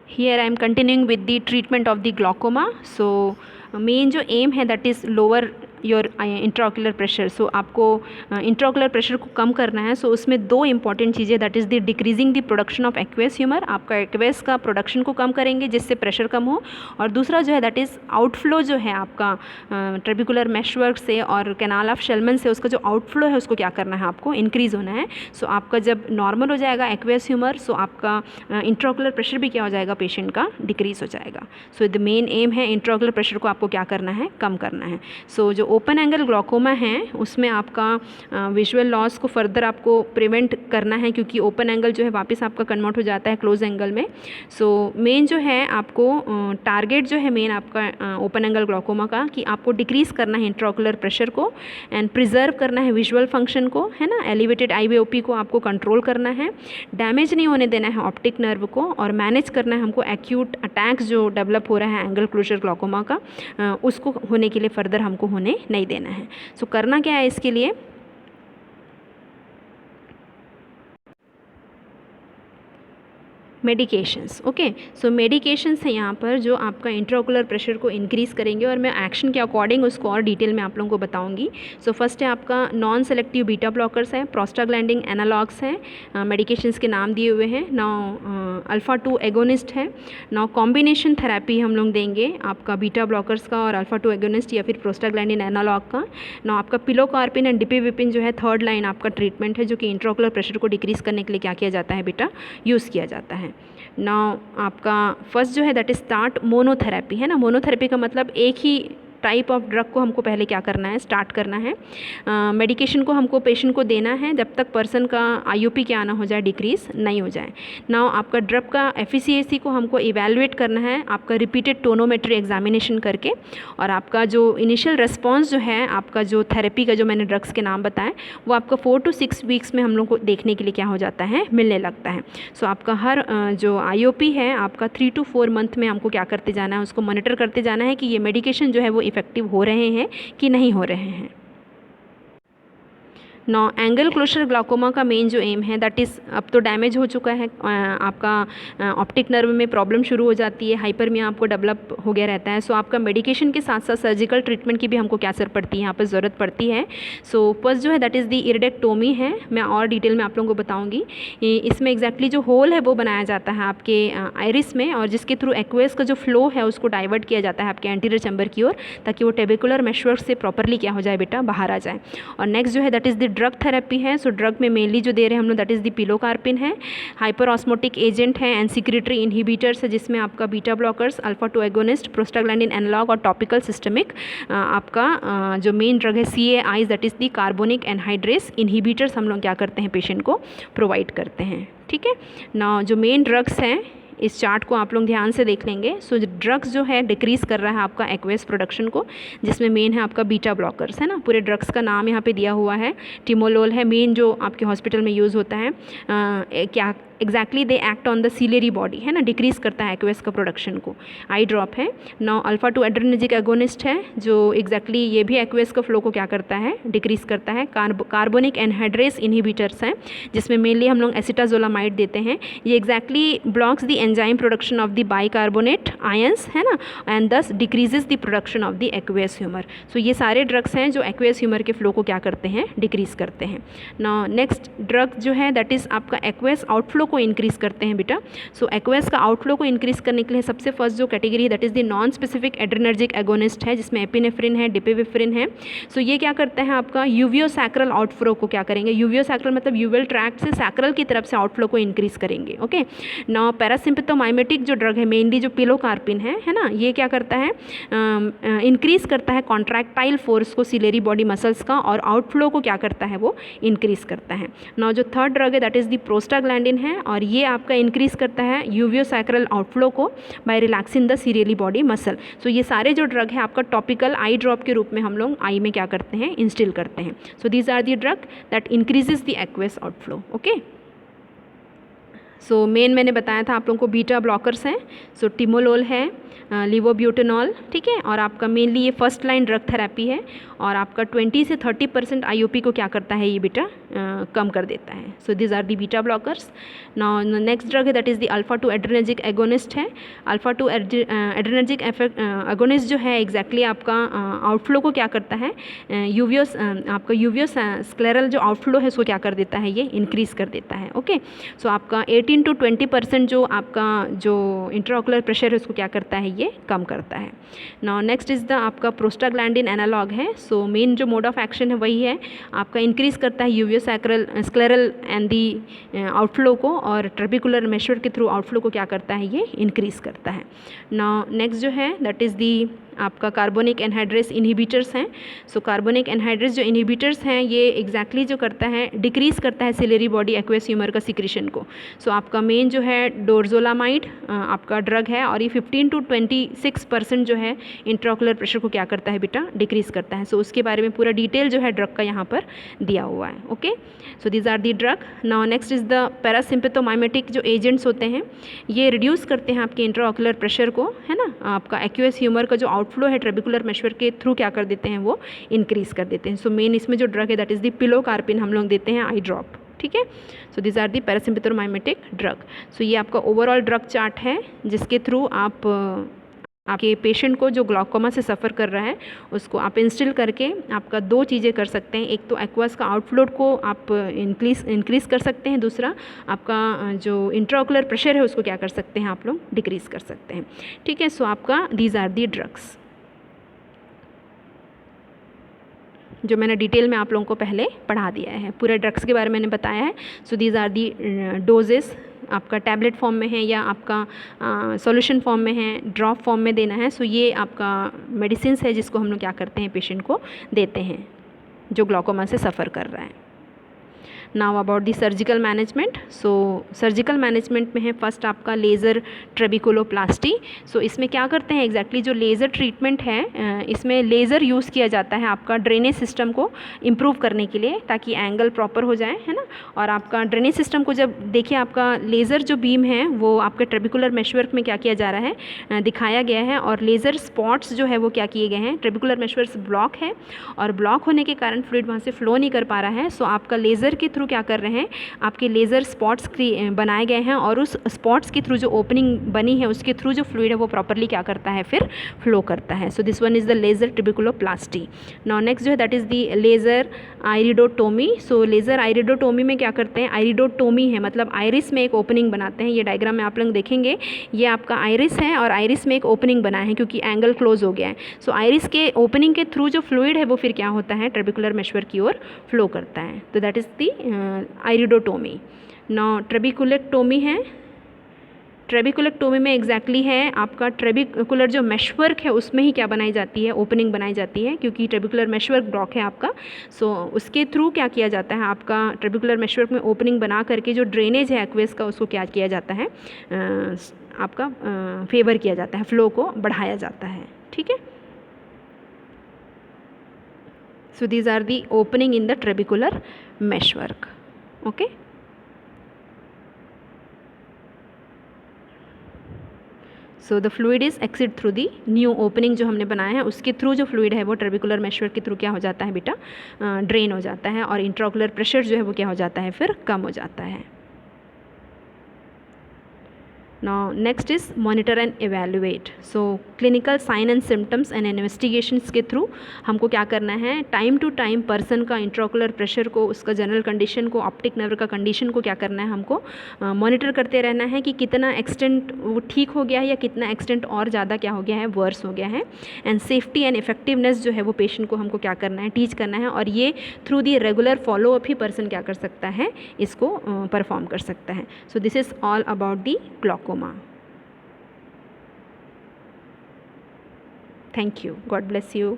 Here I am continuing with the treatment of the glaucoma. So main जो aim है that is lower your intraocular pressure. So आपको intraocular pressure को कम करना है. सो उसमें दो इंपॉर्टेंट चीज़ें, that is the decreasing the production of aqueous humour. आपका एक्वेस का प्रोडक्शन को कम करेंगे जिससे प्रेशर कम हो. और दूसरा जो है दैट इज़ आउटफ्लो जो है आपका ट्रेबिकुलर मेशवर्क से और कैनाल ऑफ शेलमन से, उसका जो आउटफ्लो है उसको क्या करना है, आपको इंक्रीज़ होना है. सो आपका जब नॉर्मल हो जाएगा एक्वेस ह्यूमर, सो आपका इंट्राओक्यूलर प्रेशर भी क्या हो जाएगा, पेशेंट का डिक्रीज़ हो जाएगा. सो द मेन एम है इंट्राओक्यूलर प्रेशर को आपको क्या करना है, कम करना है. सो जो ओपन एंगल ग्लॉकोमा है उसमें आपका विजुअल लॉस को फर्दर आपको प्रिवेंट करना है, क्योंकि ओपन एंगल जो है वापस आपका कन्वर्ट हो जाता है क्लोज एंगल में. सो मेन जो है आपको टारगेट जो है मेन आपका ओपन एंगल ग्लॉकोमा का, कि आपको डिक्रीज़ करना है इंट्राओक्यूलर प्रेशर को एंड प्रिजर्व करना है विजुअल फंक्शन को, है ना. एलिवेटेड IOP को आपको कंट्रोल करना है, डैमेज नहीं होने देना है ऑप्टिक नर्व को, और मैनेज करना है हमको एक्यूट अटैक्स जो डेवलप हो रहा है एंगल क्लोजर ग्लॉकोमा का, उसको होने के लिए फर्दर हमको होने नहीं देना है. सो करना क्या है इसके लिए, मेडिकेशंस. ओके, सो मेडिकेशंस हैं यहाँ पर जो आपका इंट्राओक्यूलर प्रेशर को इंक्रीज़ करेंगे, और मैं एक्शन के अकॉर्डिंग उसको और डिटेल में आप लोगों को बताऊंगी. सो फर्स्ट है आपका नॉन सेलेक्टिव बीटा ब्लॉकर्स है, प्रोस्टाग्लैंडिन एनालॉग्स हैं, मेडिकेशंस के नाम दिए हुए हैं. नाउ अल्फ़ा 2 एगोनिस्ट है. नाउ कॉम्बिनेशन थेरेपी हम लोग देंगे आपका बीटा ब्लॉकर्स का और अल्फ़ा 2 एगोनिस्ट या फिर प्रोस्टाग्लैंडिन एनालॉग का. नाउ आपका पिलोकार्पिन एंड डिपिविपिन जो है थर्ड लाइन आपका ट्रीटमेंट है, जो कि इंट्राओक्यूलर प्रेशर को डिक्रीज़ करने के लिए क्या किया जाता है बेटा, यूज़ किया जाता है. नाउ आपका फर्स्ट जो है दैट इज स्टार्ट मोनोथेरेपी, है ना. मोनोथेरेपी का मतलब एक ही टाइप ऑफ ड्रग को हमको पहले क्या करना है, स्टार्ट करना है. मेडिकेशन को हमको पेशेंट को देना है जब तक पर्सन का IOP क्या ना हो जाए, डिक्रीज़ नहीं हो जाए. नाउ आपका ड्रग का एफिशिएंसी को हमको इवैल्यूएट करना है आपका रिपीटेड टोनोमेट्री एग्जामिनेशन करके, और आपका जो इनिशियल रिस्पॉन्स जो है आपका जो थेरेपी का जो मैंने ड्रग्स के नाम बताएं, वो आपका 4 to 6 वीक्स में हम लोग को देखने के लिए क्या हो जाता है, मिलने लगता है. सो आपका हर जो IOP है आपका 3 to 4 मंथ में हमको क्या करते जाना है, उसको मॉनिटर करते जाना है कि ये मेडिकेशन जो है वो इफेक्टिव हो रहे हैं कि नहीं हो रहे हैं. नौ एंगल क्लोजर ग्लाकोमा का मेन जो एम है दैट इज़, अब तो डैमेज हो चुका है आपका ऑप्टिक नर्व में प्रॉब्लम शुरू हो जाती है, हाइपरमिया आपको डेवलप हो गया रहता है. सो आपका मेडिकेशन के साथ साथ सर्जिकल ट्रीटमेंट की भी हमको क्या असर पड़ती है, यहाँ पर ज़रूरत पड़ती है. सो फर्स्ट जो है दैट इज़ दी इरिडेक्टोमी है, मैं और डिटेल में आप लोगों को बताऊँगी. इसमें एग्जैक्टली जो होल है वो बनाया जाता है आपके आइरिस में, और जिसके थ्रू एक्वेस का जो फ्लो है उसको डाइवर्ट किया जाता है आपके एंटीरियर चैम्बर की ओर, ताकि वो टेबिकुलर मेशवर्क से प्रॉपरली क्या हो जाए बेटा, बाहर आ जाए. और नेक्स्ट जो है that is the drug therapy है. सो ड्रग में मेनली जो दे रहे हैं हम लोग दैट इज़ द पिलोकार्पिन है, हाइपर ऑस्मोटिक एजेंट है एंड सिक्रेटरी इनहिबिटर्स है, जिसमें आपका beta blockers, alpha 2 agonist, prostaglandin analogue और टॉपिकल सिस्टमिक आपका जो मेन ड्रग है CAIs that is the carbonic anhydrase inhibitors हम लोग क्या करते हैं, पेशेंट को प्रोवाइड करते हैं. ठीक है ना. जो मेन ड्रग्स हैं इस चार्ट को आप लोग ध्यान से देख लेंगे. सो ड्रग्स जो है डिक्रीज़ कर रहा है आपका एक्वेस प्रोडक्शन को, जिसमें मेन है आपका बीटा ब्लॉकर्स, है ना. पूरे ड्रग्स का नाम यहाँ पे दिया हुआ है. टिमोलोल है मेन जो आपके हॉस्पिटल में यूज़ होता है. क्या exactly they act on the ciliary body, है ना, डिक्रीज़ करता है एक्वेस का प्रोडक्शन को. आई ड्रॉप है. नाउ अल्फा 2 एड्रेनर्जिक एगोनिस्ट है, जो एग्जैक्टली ये भी एक्वेस का फ्लो को क्या करता है, डिक्रीज़ करता है. कार्बोनिक एनहाइड्रेस इनहिबिटर्स हैं, जिसमें मेनली हम लोग एसिटाजोलामाइड देते हैं. ये exactly blocks the enzyme production of the bicarbonate ions, है ना, and thus decreases the production of the aqueous humour. सो ये सारे ड्रग्स हैं जो एक्वेस ह्यूमर के फ्लो को क्या करते हैं, डिक्रीज़ करते हैं. नाउ नेक्स्ट ड्रग जो है दैट इज़ आपका एक्वेस आउटफ्लो को इंक्रीज़ करते हैं बेटा. सो एक्वेस का आउटफ्लो को इंक्रीज़ करने के लिए सबसे फर्स्ट जो कैटेगरी है that is the non specific adrenergic agonist है, जिसमें एपिनेफ्रिन है, डिपिविफ्रिन है. सो ये क्या करते हैं, आपका यूवियोसैक्रल आउटफ्लो को क्या करेंगे, यूवियोसैक्रल मतलब यूवेल ट्रैक्ट से सैक्रल की तरफ से आउटफ्लो को इंक्रीज़ करेंगे. ओके. नाउ पैरासिम्पथोमाइमेटिक जो ड्रग है मेनली जो पिलोकार्पिन है ना, ये क्या करता है, इंक्रीज़ करता है कॉन्ट्रैक्टाइल फोर्स को सिलेरी बॉडी मसल्स का, और आउटफ्लो को क्या करता है, वो इंक्रीज़ करता है. नाउ जो थर्ड ड्रग है दैट इज़ द प्रोस्टाग्लैंडिन है, और ये आपका इंक्रीज़ करता है यूवियोसैक्रल आउटफ्लो को by relaxing the ciliary body muscle. So ये सारे जो ड्रग है आपका टॉपिकल आई ड्रॉप के रूप में हम लोग आई में क्या करते हैं, इंस्टिल करते हैं. So these are the drug that increases the aqueous outflow. Okay. So main मैंने बताया था आप लोगों को बीटा ब्लॉकर्स हैं, सो टिमोलोल है, लिवोब्यूटेनॉल, ठीक है, और आपका मेनली ये फर्स्ट लाइन ड्रग थेरेपी है, और आपका 20 से 30% IOP को क्या करता है ये बीटा कम कर देता है। So these are the beta blockers. Now next drug है that is the alpha 2 adrenergic agonist है। अल्फा 2 एड्रेनर्जिक एगोनिस्ट जो है एग्जैक्टली आपका आउटफ्लो को क्या करता है, यूवियोस आपका यूवियोस स्क्लेरल जो आउटफ्लो है उसको क्या कर देता है, ये इंक्रीज़ कर देता है। ओके, सो आपका 18 to 20% जो आपका जो इंट्राओकुलर प्रेशर है उसको क्या करता है, ये कम करता है। नाउ नेक्स्ट इज़ द आपका प्रोस्टाग्लैंडिन एनालॉग है। सो मेन जो मोड ऑफ एक्शन है वही है, आपका इंक्रीज़ करता है यूवियो स्क्लेरल एंड दी आउटफ्लो को, और ट्रेबिकुलर मेशर के थ्रू आउटफ्लो को क्या करता है, ये इंक्रीज़ करता है। नाउ नेक्स्ट जो है दैट इज़ दी आपका कार्बोनिक एनहाइड्रेस इनहिबिटर्स हैं। सो कार्बोनिक एनहाइड्रेस जो इनहिबिटर्स हैं ये एग्जैक्टली जो करता है, डिक्रीज़ करता है सिलेरी बॉडी एक्वेस ह्यूमर का सिक्रीशन को। सो आपका मेन जो है डोरजोलामाइड आपका ड्रग है, और ये 15 to 26% जो है इंट्राओकुलर प्रेशर को क्या करता है बेटा, डिक्रीज़ करता है। सो उसके बारे में पूरा डिटेल जो है ड्रग का यहाँ पर दिया हुआ है। Okay, so these are the drug. Now next is the parasympathomimetic जो एजेंट्स होते हैं ये रिड्यूस करते हैं आपके इंट्राओकुलर प्रेशर को, है ना, आपका एक्वेस ह्यूमर का जो आउटफ्लो है ट्रेबिकुलर मेशर के थ्रू क्या कर देते हैं, वो इंक्रीज़ कर देते हैं। सो मेन इसमें जो ड्रग है दैट इज़ द पिलोकार्पिन हम लोग देते हैं आई ड्रॉप, ठीक है। So this are the parasympathomimetic drug. So ये आपका ओवरऑल ड्रग चार्ट है जिसके थ्रू आप आपके पेशेंट को जो ग्लाउकोमा से सफ़र कर रहा है उसको आप इंस्टिल करके आपका दो चीज़ें कर सकते हैं। एक तो एक्वास का आउटफ्लो को आप इंक्रीज़ कर सकते हैं, दूसरा आपका जो इंट्राओकुलर प्रेशर है उसको क्या कर सकते हैं, आप लोग डिक्रीज़ कर सकते हैं, ठीक है। सो आपका दीज आर दी ड्रग्स जो मैंने डिटेल में आप लोगों को पहले पढ़ा दिया है, पूरे ड्रग्स के बारे में मैंने बताया है। So these are the doses, आपका टैबलेट फॉर्म में है या आपका सॉल्यूशन फॉर्म में है, ड्रॉप फॉर्म में देना है। सो ये आपका मेडिसिन है जिसको हम लोग क्या करते हैं, पेशेंट को देते हैं जो ग्लाउकोमा से सफ़र कर रहा है। Now about the surgical management. So surgical management में है फर्स्ट आपका लेज़र ट्रेबिकुलोप्लास्टी। सो इसमें क्या करते हैं एग्जैक्टली जो लेज़र ट्रीटमेंट है इसमें लेज़र यूज़ किया जाता है आपका ड्रेनेज सिस्टम को इम्प्रूव करने के लिए ताकि एंगल प्रॉपर हो जाए, है ना। और आपका ड्रेनेज सिस्टम को जब देखिए आपका लेज़र जो बीम है वो आपके ट्रेबिकुलर मेशवर्क में क्या किया जा रहा है, दिखाया गया है, और लेज़र स्पॉट्स जो है वो क्या किए गए हैं, ट्रेबिकुलर मेशवर्क ब्लॉक है और ब्लॉक होने के कारण फ्लूइड वहाँ से फ्लो नहीं कर पा रहा है। सो आपका लेज़र के थ्रू क्या कर रहे हैं, आपके लेज़र स्पॉट्स बनाए गए हैं और उस स्पॉट्स के थ्रू जो ओपनिंग बनी है उसके थ्रू जो फ्लूइड है वो प्रॉपरली क्या करता है, फिर फ्लो करता है। So this one is the laser trabeculoplasty. Now next जो है that is the laser iridotomy. So laser iridotomy में क्या करते हैं, आइरिडोटोमी है मतलब आइरिस में एक ओपनिंग बनाते हैं। ये डायग्राम में आप लोग देखेंगे, ये आपका आइरिस है और आइरिस में एक ओपनिंग बना है क्योंकि एंगल क्लोज हो गया है। सो आइरिस के ओपनिंग के थ्रू जो फ्लूइड है वो फिर क्या होता है, ट्रेबिकुलर मेशवर की ओर फ्लो करता है। तो दैट इज़ दी आइरिडोटोमी। नाउ ट्रेबिकुलेक्टोमी है। ट्रेबिकुलेक्टोमी में एग्जैक्टली है आपका ट्रेबिकुलर जो मेशवर्क है उसमें ही क्या बनाई जाती है, ओपनिंग बनाई जाती है क्योंकि ट्रेबिकुलर मेशवर्क ब्लॉक है आपका। सो उसके थ्रू क्या किया जाता है, आपका ट्रेबिकुलर मेशवर्क में ओपनिंग बना करके जो ड्रेनेज है एक्वेस का उसको क्या किया जाता है, आपका फेवर किया जाता है, फ्लो को बढ़ाया जाता है, ठीक है। So these are the opening in the trabecular meshwork. Okay, so the fluid is exit through the new opening जो हमने बनाया है उसके थ्रू जो फ्लूइड है वो ट्रेबिकुलर मेशवर्क के थ्रू क्या हो जाता है बेटा, ड्रेन हो जाता है और इंट्राओकुलर प्रेशर जो है वो क्या हो जाता है, फिर कम हो जाता है। Now next is monitor and evaluate. So clinical sign and symptoms and investigations के थ्रू हमको क्या करना है, टाइम टू टाइम पर्सन का इंट्राओकुलर प्रेशर को, उसका जनरल कंडीशन को, ऑप्टिक नर्व का कंडीशन को क्या करना है, हमको मॉनिटर करते रहना है कि कितना एक्सटेंट वो ठीक हो गया है या कितना एक्सटेंट और ज़्यादा क्या हो गया है, वर्स हो गया है। एंड सेफ्टी एंड इफेक्टिवनेस जो है वो पेशेंट को हमको क्या करना है, टीच करना है, और ये through the regular follow up he person क्या कर सकता है, इसको परफॉर्म कर सकता है। So this is all about the glaucoma. Thank you. God bless you.